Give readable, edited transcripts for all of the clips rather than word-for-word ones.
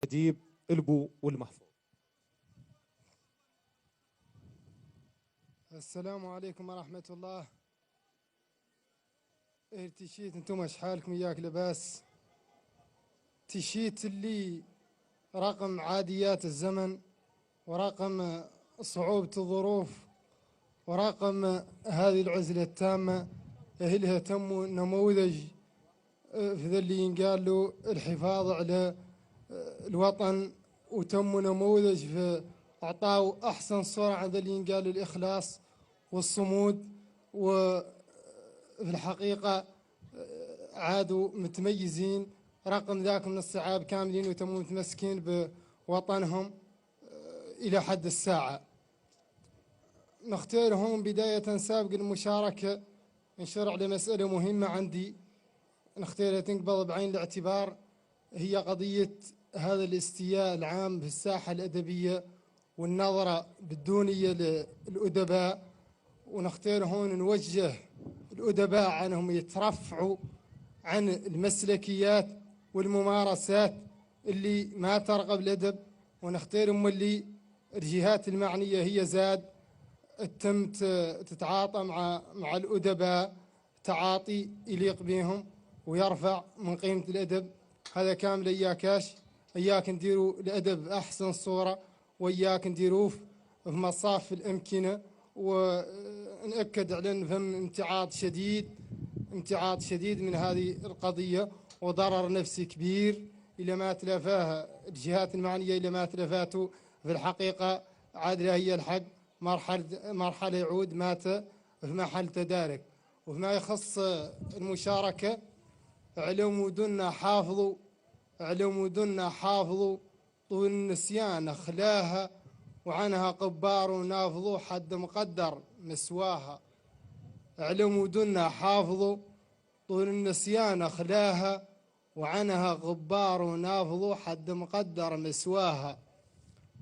الأديب البو والمحفوظ. السلام عليكم ورحمة الله. ارتشيت انتم اش حالكم؟ ياك لباس تشيت اللي رقم عاديات الزمن، ورقم صعوبة الظروف، ورقم هذه العزلة التامة أهلها تم نموذج في ذا اللي ينقال له الحفاظ على الوطن، وتم نموذج في أعطاه أحسن صورة عن ذا اللي ينقال الإخلاص والصمود. وفي الحقيقة عادوا متميزين رقم ذاك من الصعاب كاملين، وتموا متمسكين بوطنهم إلى حد الساعة. نختارهم بداية سابق المشاركة نشرع على مسألة مهمة عندي نختارها تنقبض بعين الاعتبار، هي قضية هذا الاستياء العام في الساحة الأدبية والنظرة بالدونية للأدباء. ونختار هون نوجه الأدباء عنهم يترفعوا عن المسلكيات والممارسات اللي ما ترغب الأدب، ونختارهم اللي الجهات المعنية هي زاد تتم تتعاطى مع الأدباء تعاطي يليق بهم ويرفع من قيمة الأدب. هذا كامل إياك نديروا الأدب أحسن صورة، وإياك نديروه في مصاف الأمكنة، ونأكد على نفهم امتعاض شديد من هذه القضية، وضرر نفسي كبير إلى ما تلافاها الجهات المعنية، إلى ما تلافاته في الحقيقة عادلة هي الحق مرحلة يعود مات في محل تدارك. وفيما يخص المشاركة على مدن حافظوا طول النسيان أخلاها، وعنها قبار ونافضوا حد مقدر مسواها. على مدن حافظوا طول النسيان أخلاها، وعنها غبار ونافضوا حد مقدر مسواها.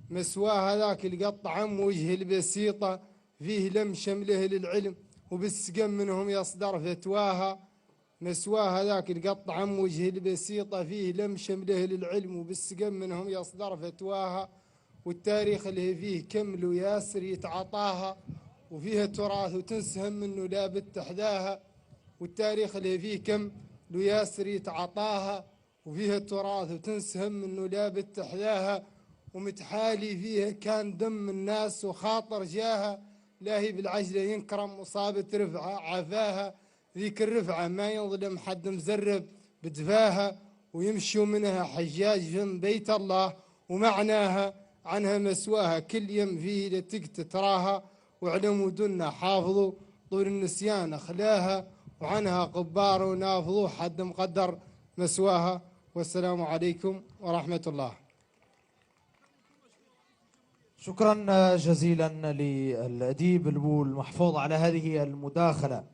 مسواها ذاك القطع عم وجه البسيطة فيه لم شمله للعلم، وبالسقم منهم يصدر فتواها. مسواها ذاك القطع عم وجه البسيطة فيه لم شمله للعلم، وبالسقم منهم يصدر فتواها. والتاريخ اللي فيه كمل وياسر يتعطاها، وفيها تراث وتنسهم منه لا بتحداها. والتاريخ اللي فيه كم وياسر يتعطاها، وفيها تراث وتنسهم منه لا بتحداها. ومتحالي فيها كان دم الناس وخاطر جاها، لاهي بالعجلة ينكرم وصابة رفعة عفاها. ذيك الرفعة ما يظلم حد مزرب بدفاها، ويمشوا منها حجاج من بيت الله ومعناها. عنها مسواها كل يم فيه لتقت تراها، وعلى مدن حافظوا طول النسيان أخلاها، وعنها قبار ونافضوا حد مقدر مسواها. والسلام عليكم ورحمة الله. شكرا جزيلا للأديب البو المحفوظ على هذه المداخلة.